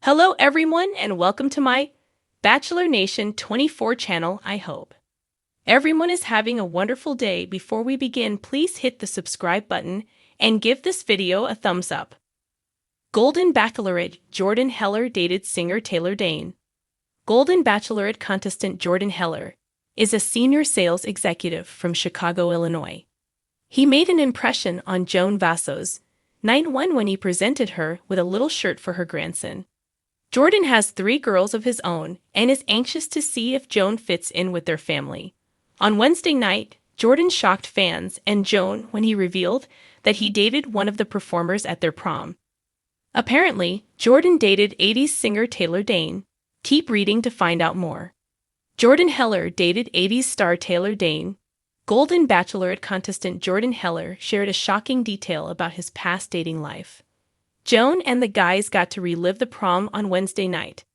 Hello everyone and welcome to my Bachelor Nation 24 channel. I hope everyone is having a wonderful day. Before we begin, please hit the subscribe button and give this video a thumbs up. Golden Bachelorette Jordan Heller dated singer Taylor Dayne. Golden Bachelorette contestant Jordan Heller is a senior sales executive from Chicago, Illinois. He made an impression on Joan Vassos night one when he presented her with a little shirt for her grandson. Jordan has 3 girls of his own and is anxious to see if Joan fits in with their family. On Wednesday night, Jordan shocked fans and Joan when he revealed that he dated one of the performers at their prom. Apparently, Jordan dated 80s singer Taylor Dayne. Keep reading to find out more. Jordan Heller dated 80s star Taylor Dayne. Golden Bachelorette contestant Jordan Heller shared a shocking detail about his past dating life. Joan and the guys got to relive the prom on Wednesday night.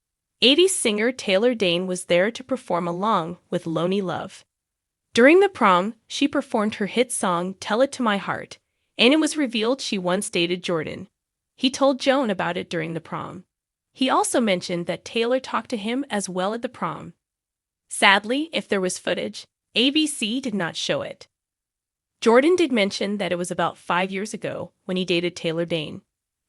80s singer Taylor Dayne was there to perform along with Lonely Love. During the prom, she performed her hit song Tell It to My Heart, and it was revealed she once dated Jordan. He told Joan about it during the prom. He also mentioned that Taylor talked to him as well at the prom. Sadly, if there was footage, ABC did not show it. Jordan did mention that it was about 5 years ago when he dated Taylor Dayne.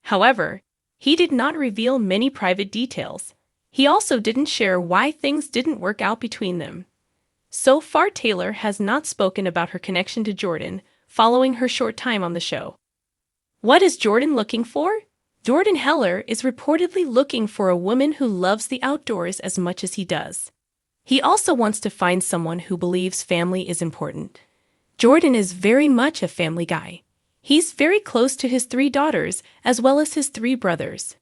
However, he did not reveal many private details. He also didn't share why things didn't work out between them. So far, Taylor has not spoken about her connection to Jordan following her short time on the show. What is Jordan looking for? Jordan Heller is reportedly looking for a woman who loves the outdoors as much as he does. He also wants to find someone who believes family is important. Jordan is very much a family guy. He's very close to his 3 daughters as well as his 3 brothers.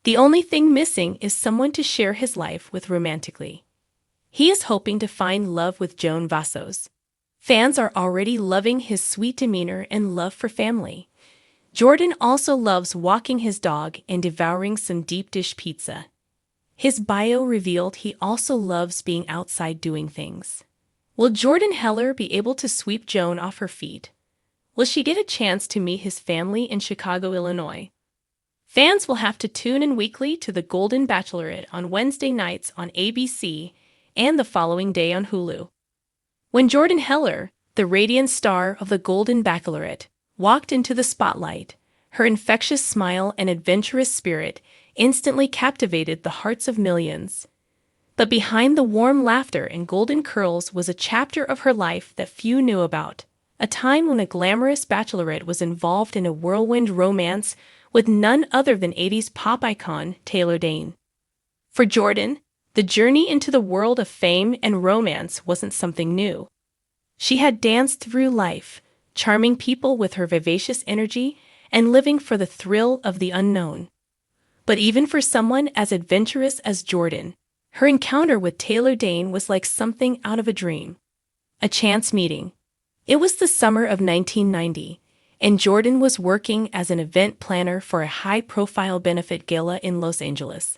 The only thing missing is someone to share his life with romantically. He is hoping to find love with Joan Vassos. Fans are already loving his sweet demeanor and love for family. Jordan also loves walking his dog and devouring some deep dish pizza. His bio revealed he also loves being outside doing things. Will Jordan Heller be able to sweep Joan off her feet? Will she get a chance to meet his family in Chicago, Illinois? Fans will have to tune in weekly to the Golden Bachelorette on Wednesday nights on ABC and the following day on Hulu. When Jordan Heller, the radiant star of the Golden Bachelorette, walked into the spotlight, her infectious smile and adventurous spirit instantly captivated the hearts of millions. But behind the warm laughter and golden curls was a chapter of her life that few knew about. A time when a glamorous bachelorette was involved in a whirlwind romance with none other than 80s pop icon Taylor Dayne. For Jordan, the journey into the world of fame and romance wasn't something new. She had danced through life, charming people with her vivacious energy and living for the thrill of the unknown. But even for someone as adventurous as Jordan, her encounter with Taylor Dayne was like something out of a dream. A chance meeting. It was the summer of 1990, and Jordan was working as an event planner for a high-profile benefit gala in Los Angeles.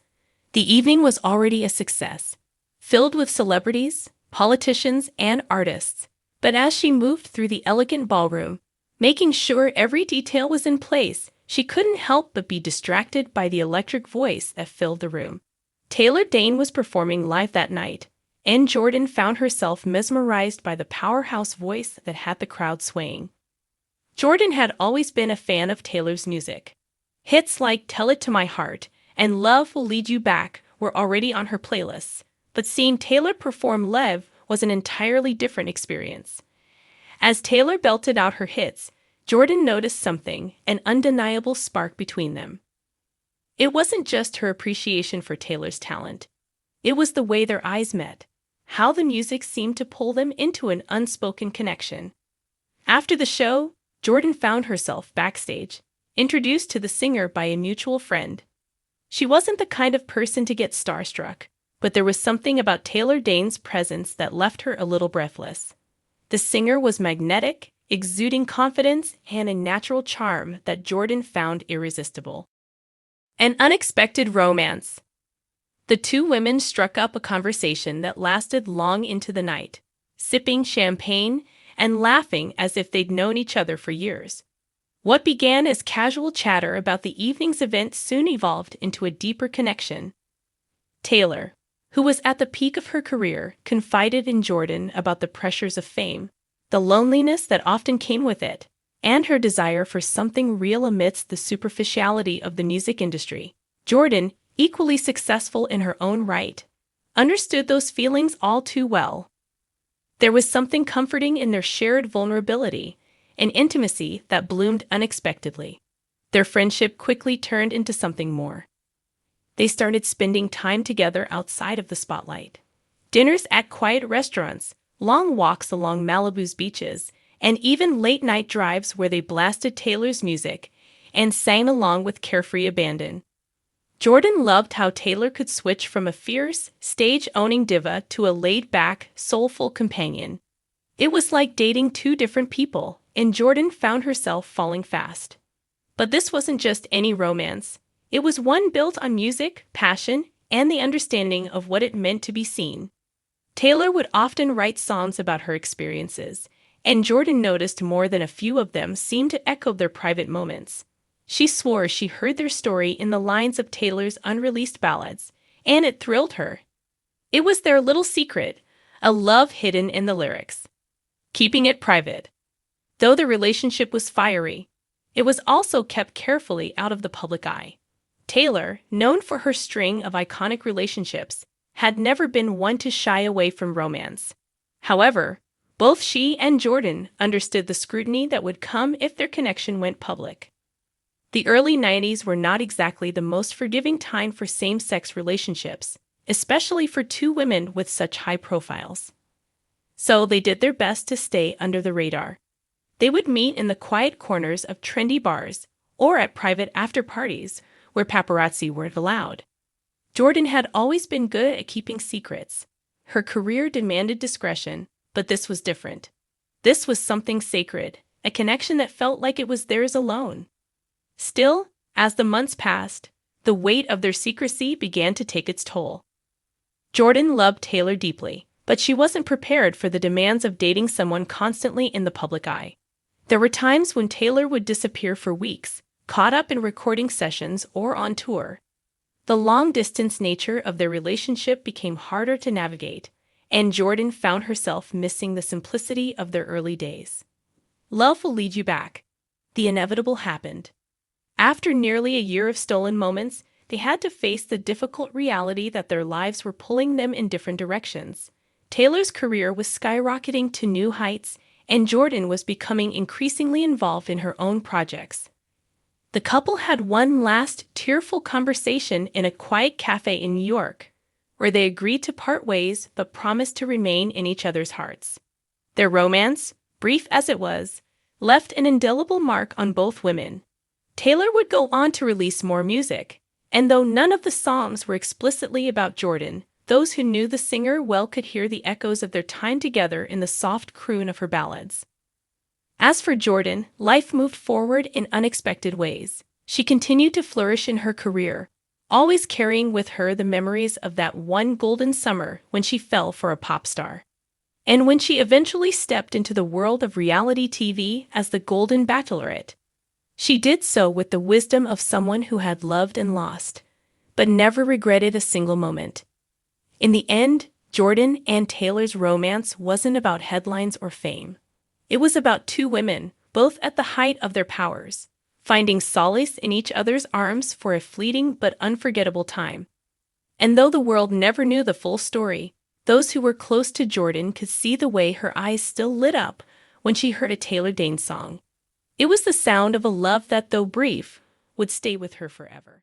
The evening was already a success, filled with celebrities, politicians, and artists. But as she moved through the elegant ballroom, making sure every detail was in place, she couldn't help but be distracted by the electric voice that filled the room. Taylor Dayne was performing live that night, and Jordan found herself mesmerized by the powerhouse voice that had the crowd swaying. Jordan had always been a fan of Taylor's music. Hits like Tell It to My Heart and Love Will Lead You Back were already on her playlists, but seeing Taylor perform live was an entirely different experience. As Taylor belted out her hits, Jordan noticed something, an undeniable spark between them. It wasn't just her appreciation for Taylor's talent. It was the way their eyes met, how the music seemed to pull them into an unspoken connection. After the show, Jordan found herself backstage, introduced to the singer by a mutual friend. She wasn't the kind of person to get starstruck, but there was something about Taylor Dayne's presence that left her a little breathless. The singer was magnetic, exuding confidence and a natural charm that Jordan found irresistible. An unexpected romance. The 2 women struck up a conversation that lasted long into the night, sipping champagne and laughing as if they'd known each other for years. What began as casual chatter about the evening's event soon evolved into a deeper connection. Taylor, who was at the peak of her career, confided in Jordan about the pressures of fame, the loneliness that often came with it, and her desire for something real amidst the superficiality of the music industry. Jordan, equally successful in her own right, understood those feelings all too well. There was something comforting in their shared vulnerability, an intimacy that bloomed unexpectedly. Their friendship quickly turned into something more. They started spending time together outside of the spotlight. Dinners at quiet restaurants, long walks along Malibu's beaches, and even late-night drives where they blasted Taylor's music and sang along with carefree abandon. Jordan loved how Taylor could switch from a fierce, stage-owning diva to a laid-back, soulful companion. It was like dating two different people, and Jordan found herself falling fast. But this wasn't just any romance. It was one built on music, passion, and the understanding of what it meant to be seen. Taylor would often write songs about her experiences, and Jordan noticed more than a few of them seemed to echo their private moments. She swore she heard their story in the lines of Taylor's unreleased ballads, and it thrilled her. It was their little secret, a love hidden in the lyrics. Keeping it private. Though the relationship was fiery, it was also kept carefully out of the public eye. Taylor, known for her string of iconic relationships, had never been one to shy away from romance. However, both she and Jordan understood the scrutiny that would come if their connection went public. The early 90s were not exactly the most forgiving time for same-sex relationships, especially for two women with such high profiles. So they did their best to stay under the radar. They would meet in the quiet corners of trendy bars or at private after-parties where paparazzi weren't allowed. Jordan had always been good at keeping secrets. Her career demanded discretion, but this was different. This was something sacred, a connection that felt like it was theirs alone. Still, as the months passed, the weight of their secrecy began to take its toll. Jordan loved Taylor deeply, but she wasn't prepared for the demands of dating someone constantly in the public eye. There were times when Taylor would disappear for weeks, caught up in recording sessions or on tour. The long-distance nature of their relationship became harder to navigate, and Jordan found herself missing the simplicity of their early days. Love will lead you back. The inevitable happened. After nearly a year of stolen moments, they had to face the difficult reality that their lives were pulling them in different directions. Taylor's career was skyrocketing to new heights, and Jordan was becoming increasingly involved in her own projects. The couple had one last tearful conversation in a quiet cafe in New York, where they agreed to part ways but promised to remain in each other's hearts. Their romance, brief as it was, left an indelible mark on both women. Taylor would go on to release more music, and though none of the songs were explicitly about Jordan, those who knew the singer well could hear the echoes of their time together in the soft croon of her ballads. As for Jordan, life moved forward in unexpected ways. She continued to flourish in her career, always carrying with her the memories of that one golden summer when she fell for a pop star. And when she eventually stepped into the world of reality TV as the Golden Bachelorette, she did so with the wisdom of someone who had loved and lost, but never regretted a single moment. In the end, Jordan and Taylor's romance wasn't about headlines or fame. It was about two women, both at the height of their powers, finding solace in each other's arms for a fleeting but unforgettable time. And though the world never knew the full story, those who were close to Jordan could see the way her eyes still lit up when she heard a Dayne song. It was the sound of a love that, though brief, would stay with her forever.